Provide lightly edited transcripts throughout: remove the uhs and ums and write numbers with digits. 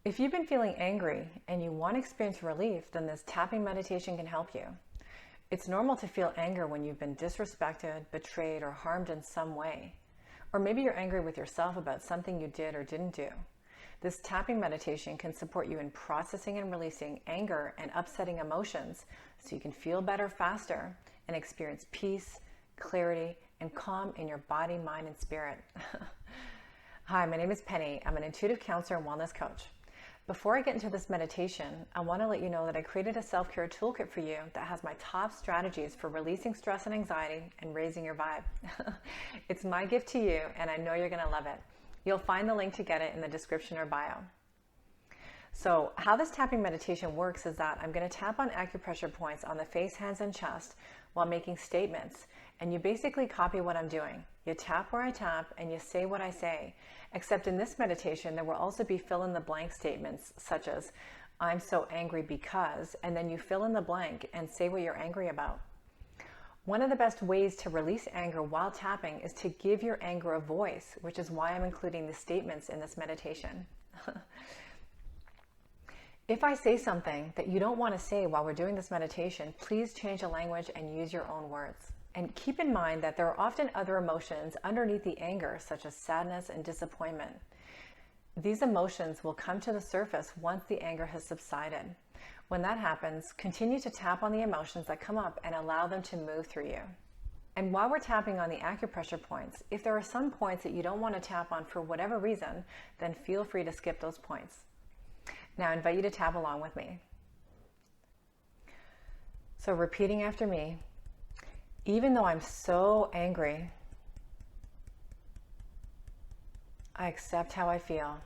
If you've been feeling angry and you want to experience relief, then this tapping meditation can help you. It's normal to feel anger when you've been disrespected, betrayed, or harmed in some way. Or maybe you're angry with yourself about something you did or didn't do. This tapping meditation can support you in processing and releasing anger and upsetting emotions so you can feel better faster and experience peace, clarity, and calm in your body, mind, and spirit. Hi, my name is Penny. I'm an intuitive counselor and wellness coach. Before I get into this meditation, I want to let you know that I created a self-care toolkit for you that has my top strategies for releasing stress and anxiety and raising your vibe. It's my gift to you, and I know you're going to love it. You'll find the link to get it in the description or bio. So how this tapping meditation works is that I'm going to tap on acupressure points on the face, hands, and chest while making statements. And you basically copy what I'm doing. You tap where I tap and you say what I say. Except in this meditation, there will also be fill in the blank statements such as, I'm so angry because, and then you fill in the blank and say what you're angry about. One of the best ways to release anger while tapping is to give your anger a voice, which is why I'm including the statements in this meditation. If I say something that you don't want to say while we're doing this meditation, please change the language and use your own words. And keep in mind that there are often other emotions underneath the anger, such as sadness and disappointment. These emotions will come to the surface once the anger has subsided. When that happens, continue to tap on the emotions that come up and allow them to move through you. And while we're tapping on the acupressure points, if there are some points that you don't want to tap on for whatever reason, then feel free to skip those points. Now I invite you to tap along with me. So repeating after me, even though I'm so angry, I accept how I feel.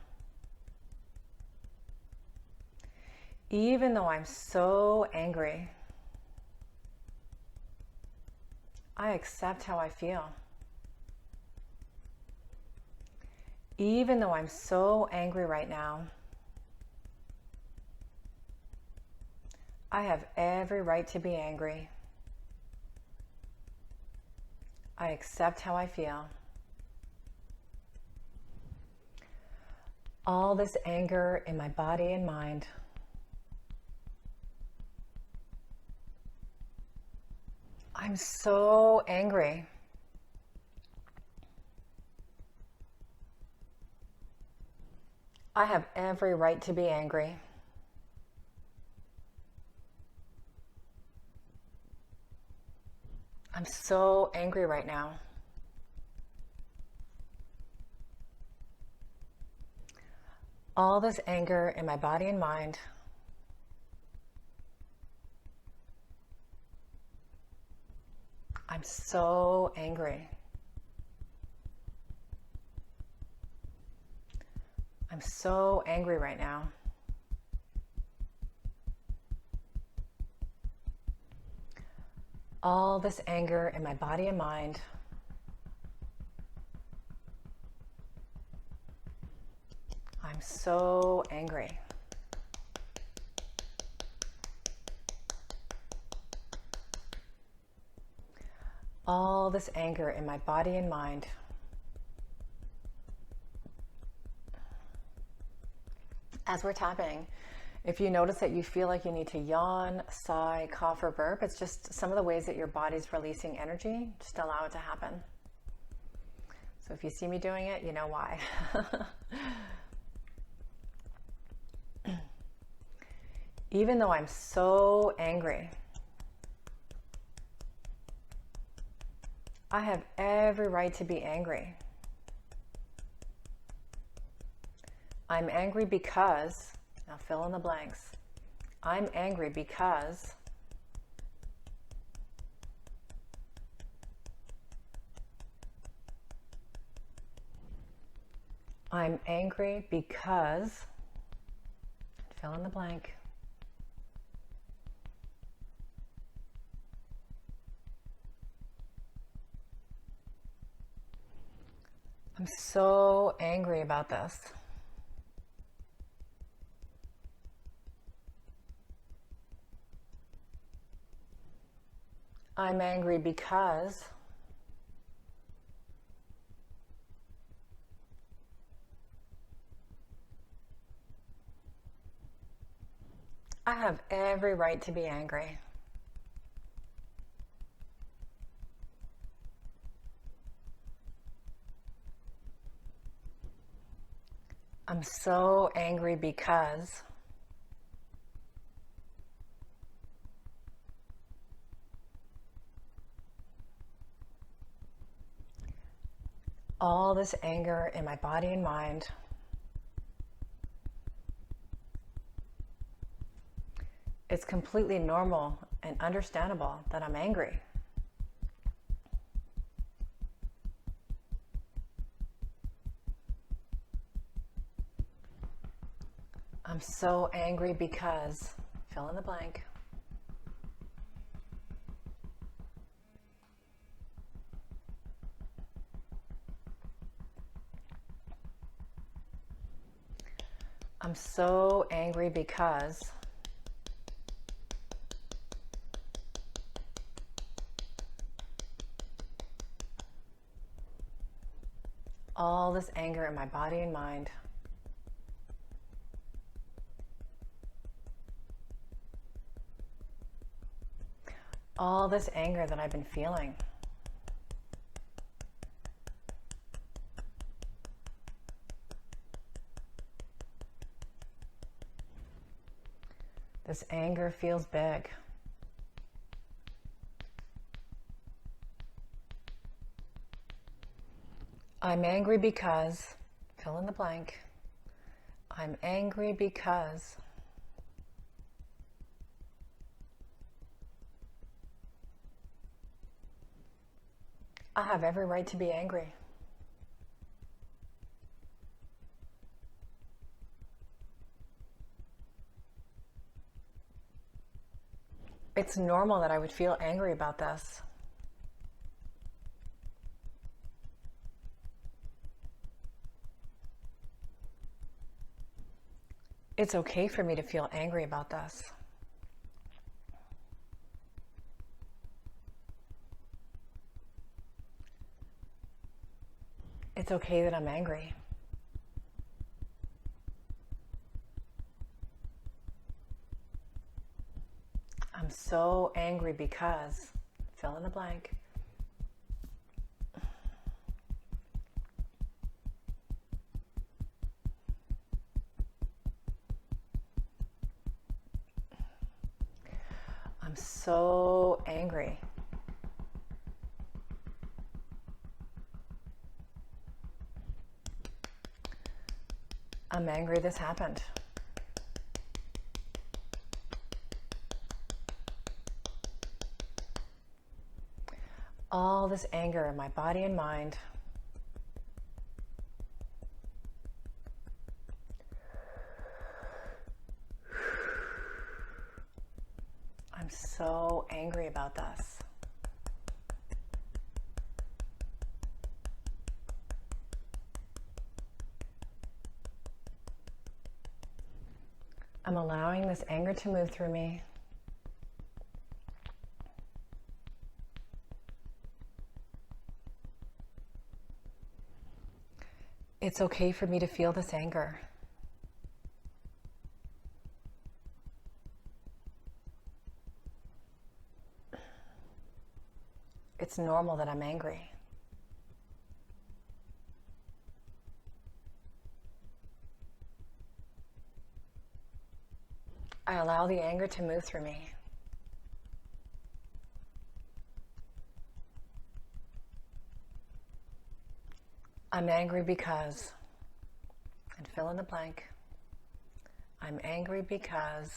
Even though I'm so angry, I accept how I feel. Even though I'm so angry right now, I have every right to be angry. I accept how I feel. All this anger in my body and mind, I'm so angry. I have every right to be angry. I'm so angry right now. All this anger in my body and mind, I'm so angry. I'm so angry right now. All this anger in my body and mind, I'm so angry. All this anger in my body and mind, as we're tapping, if you notice that you feel like you need to yawn, sigh, cough, or burp, it's just some of the ways that your body's releasing energy. Just allow it to happen. So if you see me doing it, you know why. Even though I'm so angry, I have every right to be angry. I'm angry because, now fill in the blanks. I'm angry because I'm angry because, fill in the blank. I'm so angry about this. I'm angry because I have every right to be angry. I'm so angry because all this anger in my body and mind it's completely normal and understandable that I'm angry. I'm so angry because, fill in the blank. I'm so angry because all this anger in my body and mind all this anger that I've been feeling this anger feels big. I'm angry because, fill in the blank. I'm angry because I have every right to be angry. It's normal that I would feel angry about this. It's okay for me to feel angry about this. It's okay that I'm angry. I'm so angry because, fill in the blank. I'm so angry. I'm angry this happened. All this anger in my body and mind I'm so angry about this. I'm allowing this anger to move through me. It's okay for me to feel this anger. It's normal that I'm angry. I allow the anger to move through me. I'm angry because, and fill in the blank. I'm angry because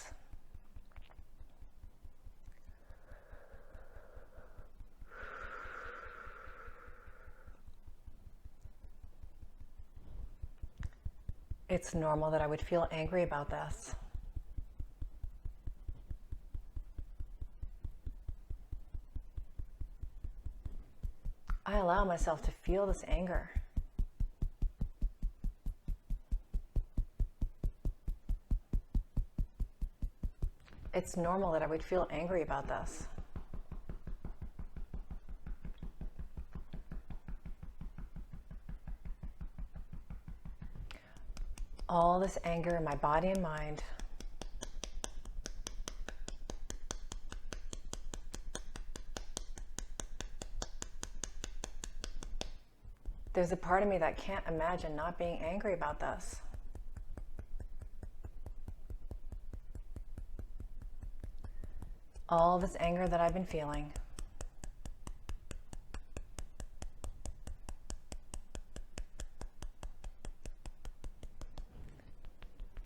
it's normal that I would feel angry about this. I allow myself to feel this anger. It's normal that I would feel angry about this. All this anger in my body and mind There's a part of me that can't imagine not being angry about this. All this anger that I've been feeling.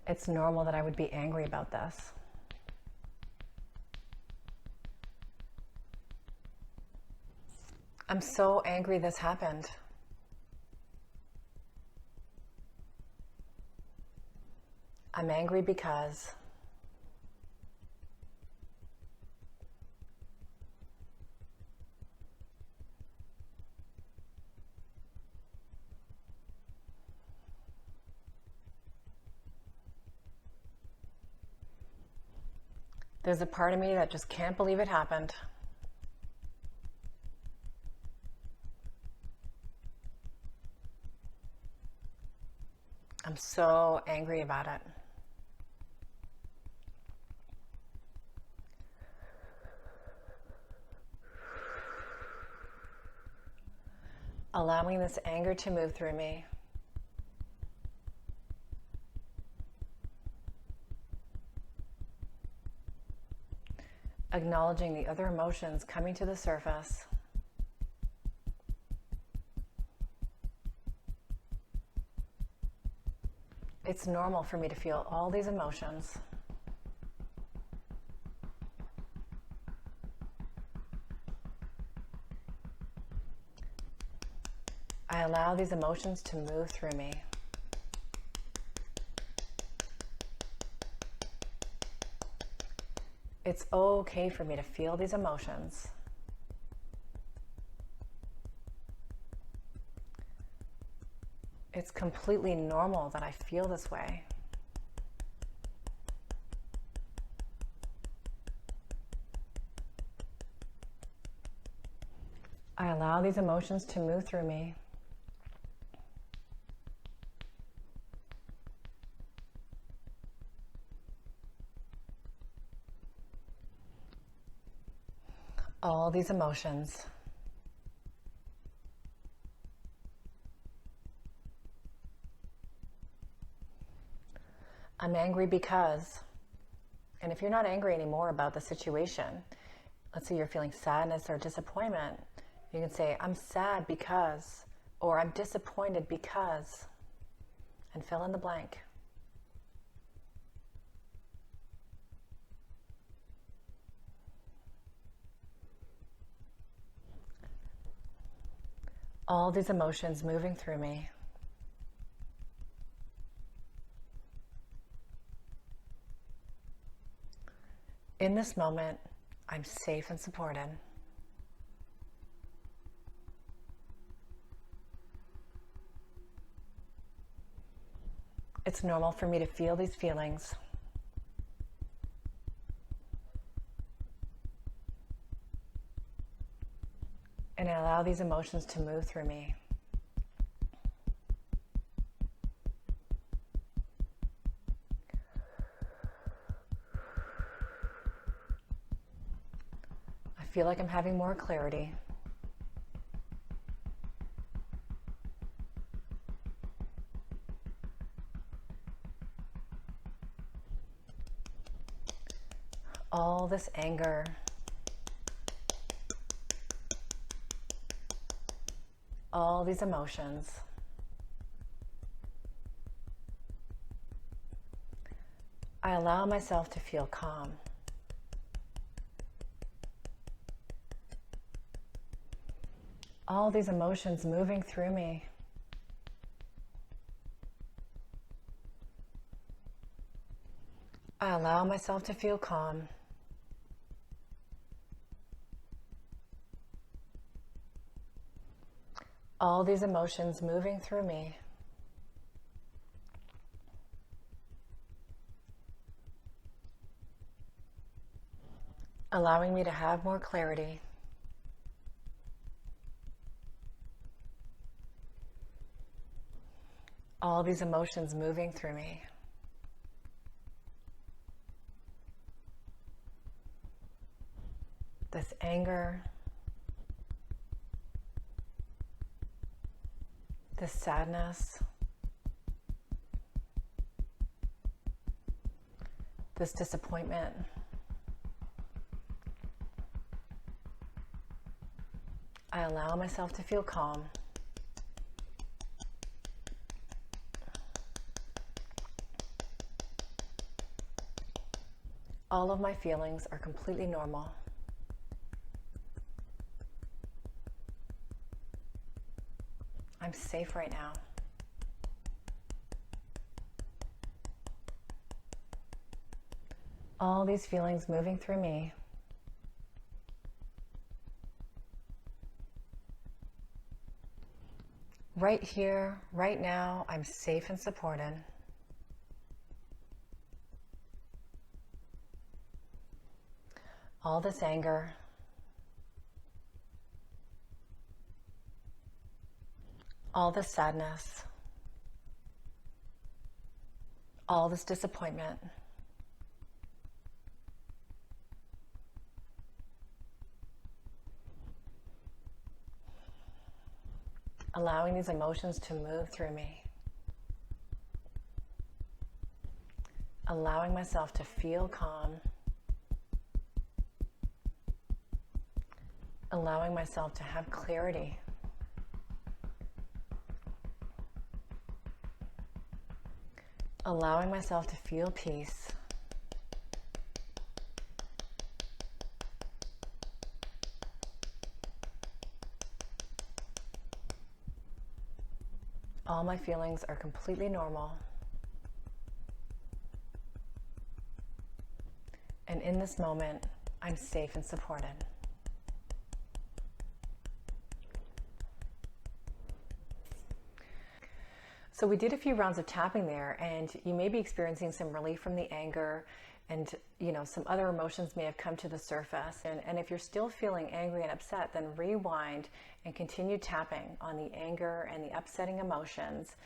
It's normal that I would be angry about this. I'm so angry this happened. I'm angry because there's a part of me that just can't believe it happened. I'm so angry about it. Allowing this anger to move through me. Acknowledging the other emotions coming to the surface. It's normal for me to feel all these emotions. I allow these emotions to move through me. It's okay for me to feel these emotions. It's completely normal that I feel this way. I allow these emotions to move through me. All these emotions. I'm angry because, and if you're not angry anymore about the situation, let's say you're feeling sadness or disappointment, you can say, I'm sad because, or I'm disappointed because, and fill in the blank. All these emotions moving through me. In this moment, I'm safe and supported. It's normal for me to feel these feelings. And I allow these emotions to move through me. I feel like I'm having more clarity. All this anger, all these emotions. I allow myself to feel calm. All these emotions moving through me. I allow myself to feel calm. All these emotions moving through me. Allowing me to have more clarity. All these emotions moving through me. This anger, this sadness, this disappointment. I allow myself to feel calm. All of my feelings are completely normal. I'm safe right now. All these feelings moving through me. Right here, right now, I'm safe and supported. All this anger, all this sadness, all this disappointment, allowing these emotions to move through me, allowing myself to feel calm, allowing myself to have clarity, allowing myself to feel peace, all my feelings are completely normal. And in this moment, I'm safe and supported. So we did a few rounds of tapping there, and you may be experiencing some relief from the anger, and some other emotions may have come to the surface. And if you're still feeling angry and upset, then rewind and continue tapping on the anger and the upsetting emotions,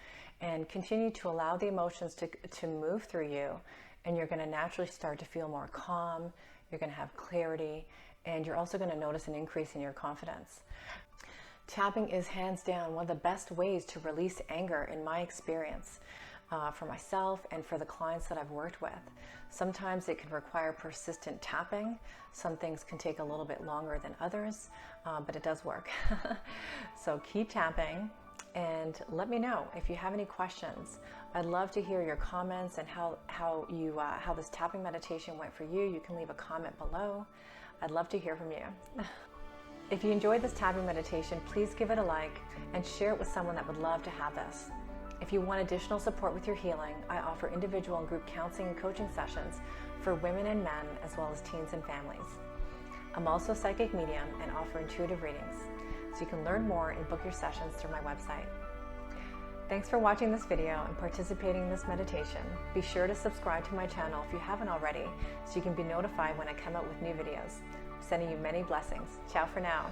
and continue to allow the emotions to move through you. And you're going to naturally start to feel more calm, you're going to have clarity, and you're also going to notice an increase in your confidence. Tapping is hands down one of the best ways to release anger in my experience, for myself and for the clients that I've worked with. Sometimes it can require persistent tapping. Some things can take a little bit longer than others, but it does work. So keep tapping and let me know if you have any questions. I'd love to hear your comments and how this tapping meditation went for you. You can leave a comment below. I'd love to hear from you. If you enjoyed this tapping meditation, please give it a like and share it with someone that would love to have this. If you want additional support with your healing, I offer individual and group counseling and coaching sessions for women and men, as well as teens and families. I'm also a psychic medium and offer intuitive readings, so you can learn more and book your sessions through my website. Thanks for watching this video and participating in this meditation. Be sure to subscribe to my channel if you haven't already, so you can be notified when I come out with new videos. Sending you many blessings. Ciao for now.